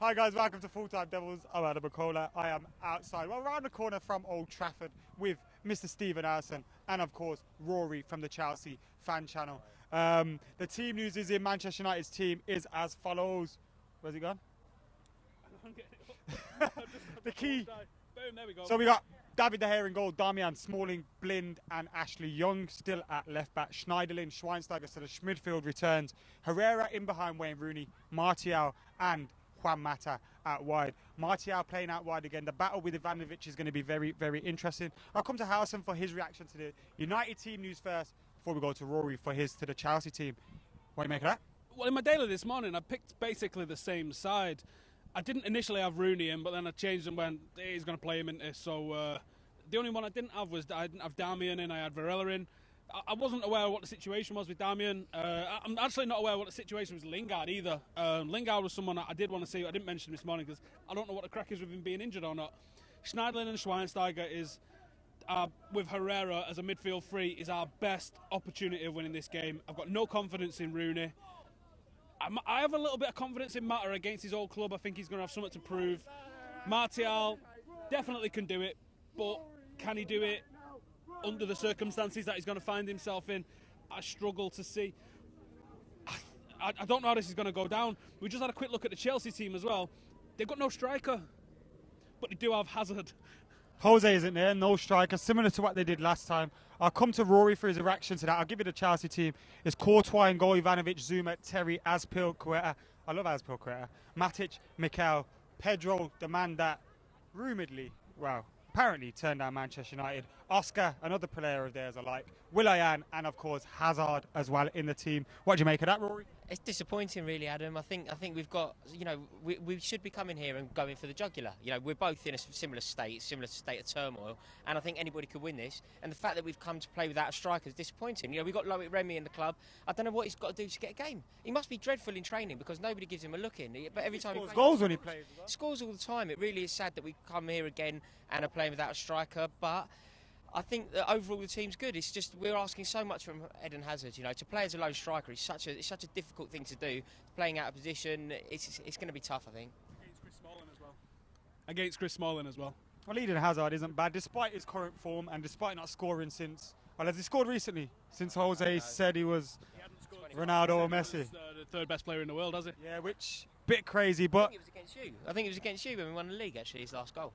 Hi guys, welcome to Full Time Devils. I'm Adam McCullough. I am outside, well, around the corner from Old Trafford with Mr. Stephen Allison and of course Rory from the Chelsea fan channel. The team news is in. Manchester United's team is as follows. Where's he gone? The key. Boom, there we go. So we got David De Gea in goal, Damian, Smalling, Blind and Ashley Young still at left back. Schneiderlin, Schweinsteiger to the midfield returns. Herrera in behind Wayne Rooney, Martial and Juan Mata out wide. Martial playing out wide again. The battle with Ivanovic is going to be very, very interesting. I'll come to Howson for his reaction to the United team news first before we go to Rory for his to the Chelsea team. What do you make of that? Well, in my daily this morning, I picked basically the same side. I didn't initially have Rooney in, but then I changed and went, he's going to play him into. So the only one I didn't have was I didn't have Damian in. I had Varela in. I wasn't aware of what the situation was with Damian. I'm actually not aware of what the situation was with Lingard either. Lingard was someone I did want to see. I didn't mention this morning because I don't know what the crack is with him being injured or not. Schneiderlin and Schweinsteiger is, with Herrera as a midfield three, is our best opportunity of winning this game. I've got no confidence in Rooney. I have a little bit of confidence in Mata against his old club. I think he's going to have something to prove. Martial definitely can do it, but can he do it under the circumstances that he's going to find himself in? I struggle to see. I don't know how this is going to go down. We just had a quick look at the Chelsea team as well. They've got no striker, but they do have Hazard. Jose isn't there, no striker, similar to what they did last time. I'll come to Rory for his reaction to that. I'll give you the Chelsea team. It's Courtois in goal, Ivanovic, Zuma, Terry, Azpilicueta. I love Azpilicueta. Matic, Mikel, Pedro, the man that rumouredly, well, apparently turned down Manchester United. Oscar, another player of theirs I like. Will.i.am and of course Hazard as well in the team. What do you make of that, Rory? It's disappointing, really, Adam. I think we've got, we should be coming here and going for the jugular. We're both in a similar state of turmoil, and I think anybody could win this. And the fact that we've come to play without a striker is disappointing. We've got Loic Remy in the club. I don't know what he's got to do to get a game. He must be dreadful in training because nobody gives him a look in. But every time he scores goals when he plays. Scores all the time. It really is sad that we come here again and are playing without a striker, but I think that overall the team's good. It's just we're asking so much from Eden Hazard. To play as a lone striker is such a difficult thing to do. Playing out of position, it's going to be tough, I think. Against Chris Smalling as well. Well, Eden Hazard isn't bad, despite his current form and despite not scoring since. Well, has he scored recently? Since Jose said he was Ronaldo or Messi. The third best player in the world, has he? Yeah, which bit crazy, but I think it was against you when we won the league. Actually, his last goal.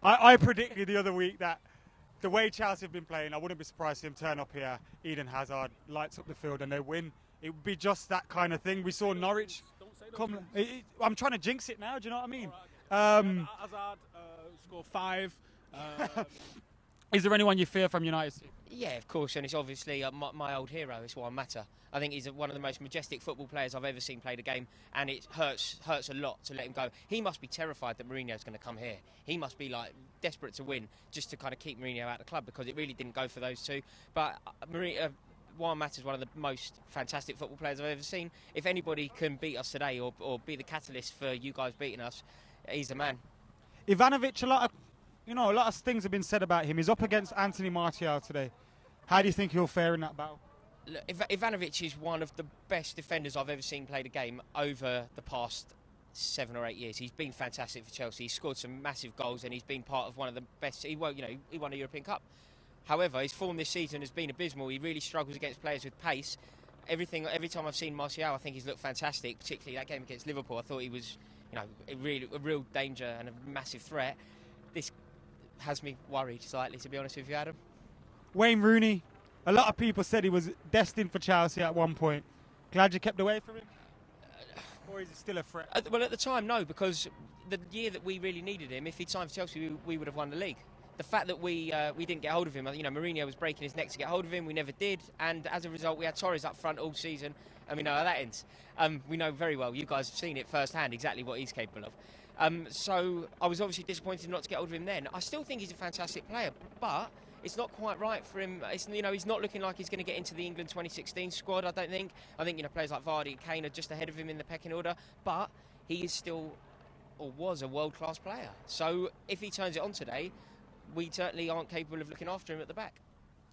I predicted the other week that the way Chelsea have been playing, I wouldn't be surprised to see him turn up here. Eden Hazard lights up the field and they win. It would be just that kind of thing. We saw Norwich come. I'm trying to jinx it now. Do you know what I mean? Hazard scored 5. Is there anyone you fear from United? Yeah, of course, and it's obviously my old hero. It's Juan Mata. I think he's one of the most majestic football players I've ever seen play the game, and it hurts a lot to let him go. He must be terrified that Mourinho's going to come here. He must be desperate to win just to kind of keep Mourinho out of the club because it really didn't go for those two. But Juan Mata is one of the most fantastic football players I've ever seen. If anybody can beat us today or be the catalyst for you guys beating us, he's the man. Ivanovic, a lot of things have been said about him. He's up against Anthony Martial today. How do you think he'll fare in that battle? Look, Ivanovic is one of the best defenders I've ever seen play the game over the past 7 or 8 years. He's been fantastic for Chelsea. He's scored some massive goals and he's been part of one of the best. He won a European Cup. However, his form this season has been abysmal. He really struggles against players with pace. Every time I've seen Martial, I think he's looked fantastic. Particularly that game against Liverpool, I thought he was, a real danger and a massive threat. This has me worried slightly, to be honest with you, Adam. Wayne Rooney, a lot of people said he was destined for Chelsea at one point. Glad you kept away from him? Or is he still a threat? Well, at the time, no, because the year that we really needed him, if he'd signed for Chelsea, we would have won the league. The fact that we didn't get hold of him, Mourinho was breaking his neck to get hold of him, we never did, and as a result, we had Torres up front all season, and we know how that ends. We know very well, you guys have seen it firsthand, exactly what he's capable of. So I was obviously disappointed not to get hold of him then. I still think he's a fantastic player, but it's not quite right for him. He's not looking like he's going to get into the England 2016 squad, I don't think. I think, players like Vardy and Kane are just ahead of him in the pecking order, but he is still, or was, a world-class player. So if he turns it on today, we certainly aren't capable of looking after him at the back.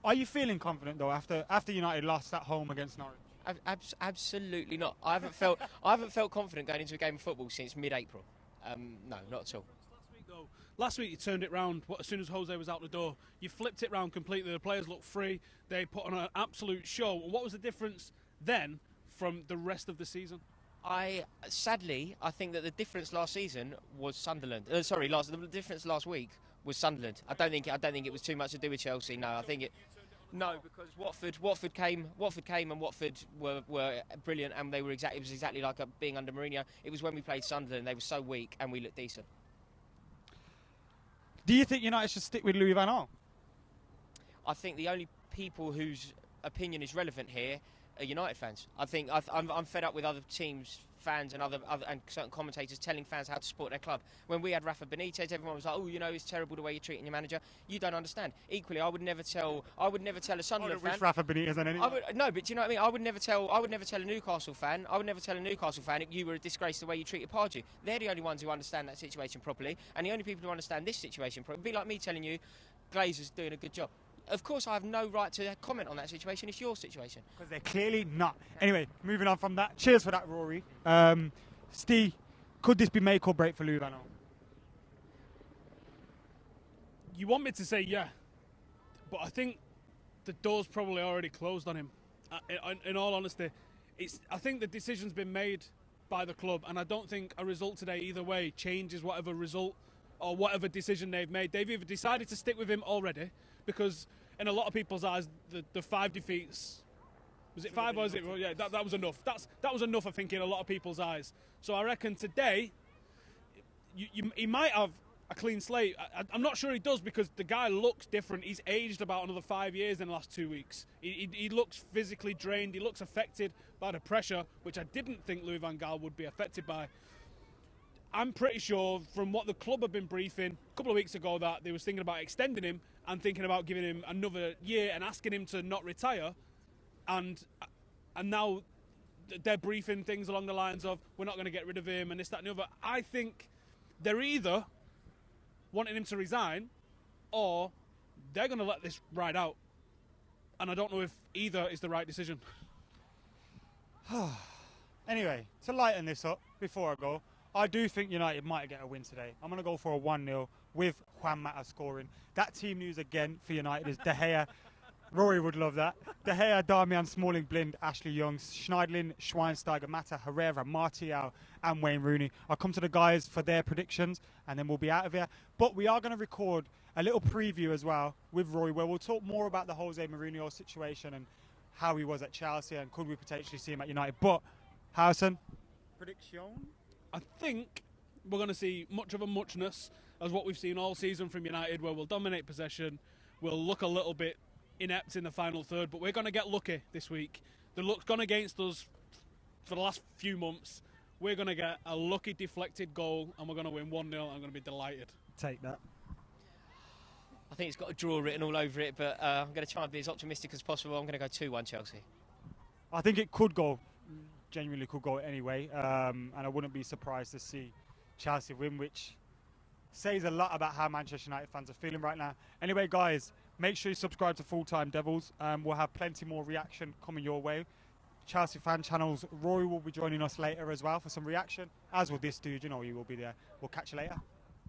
Are you feeling confident, though, after United lost at home against Norwich? Absolutely not. I haven't felt confident going into a game of football since mid-April. No, not at all. Last week you turned it round as soon as Jose was out the door. You flipped it round completely. The players looked free. They put on an absolute show. What was the difference then from the rest of the season? Sadly, I think that the difference last season was Sunderland. The difference last week was Sunderland. I don't think it was too much to do with Chelsea. No, I think it. No, because Watford came, and Watford were brilliant, and it was exactly like being under Mourinho. It was when we played Sunderland, they were so weak, and we looked decent. Do you think United should stick with Louis van Gaal? I think the only people whose opinion is relevant here are United fans. I think I'm fed up with other teams' fans and and certain commentators telling fans how to support their club. When we had Rafa Benitez, everyone was like, "Oh, it's terrible the way you're treating your manager." You don't understand. Equally, I would never tell a Sunderland fan. Rafa Benitez on anyone. No, but do you know what I mean? I would never tell a Newcastle fan. If you were a disgrace the way you treated Pardew. They're the only ones who understand that situation properly, and the only people who understand this situation properly. It'd be like me telling you, Glazer's doing a good job. Of course, I have no right to comment on that situation. It's your situation. Because they're clearly not. Anyway, moving on from that. Cheers for that, Rory. Steve, could this be make or break for Louis van Gaal? You want me to say yeah, but I think the door's probably already closed on him. In all honesty, I think the decision's been made by the club, and I don't think a result today either way changes whatever result or whatever decision they've made. They've either decided to stick with him already, because in a lot of people's eyes, the 5 defeats, was it 5 or was it? Well, yeah, that was enough. That was enough, I think, in a lot of people's eyes. So I reckon today, he might have a clean slate. I'm not sure he does, because the guy looks different. He's aged about another 5 years in the last 2 weeks. He looks physically drained. He looks affected by the pressure, which I didn't think Louis van Gaal would be affected by. I'm pretty sure from what the club have been briefing a couple of weeks ago that they was thinking about extending him and thinking about giving him another year and asking him to not retire, and now they're briefing things along the lines of we're not going to get rid of him and this, that and the other. I think they're either wanting him to resign or they're going to let this ride out, and I don't know if either is the right decision. Anyway, to lighten this up before I go, I do think United might get a win today. I'm going to go for a 1-0 with Juan Mata scoring. That team news again for United is De Gea. Rory would love that. De Gea, Damian, Smalling, Blind, Ashley Young, Schneidlin, Schweinsteiger, Mata, Herrera, Martial and Wayne Rooney. I'll come to the guys for their predictions and then we'll be out of here. But we are going to record a little preview as well with Rory where we'll talk more about the Jose Mourinho situation and how he was at Chelsea and could we potentially see him at United. But, Harrison, prediction? I think we're going to see much of a muchness as what we've seen all season from United, where we'll dominate possession, we'll look a little bit inept in the final third, but we're going to get lucky this week. The luck's gone against us for the last few months. We're going to get a lucky deflected goal and we're going to win 1-0. I'm going to be delighted. Take that. I think it's got a draw written all over it, but I'm going to try and be as optimistic as possible. I'm going to go 2-1 Chelsea. I think it could go, genuinely could go anyway, and I wouldn't be surprised to see Chelsea win, which says a lot about how Manchester United fans are feeling right now. Anyway, guys, make sure you subscribe to Full Time Devils. We'll have plenty more reaction coming your way. Chelsea fan channels, Rory will be joining us later as well for some reaction, as will this dude, you know he will be there. We'll catch you later.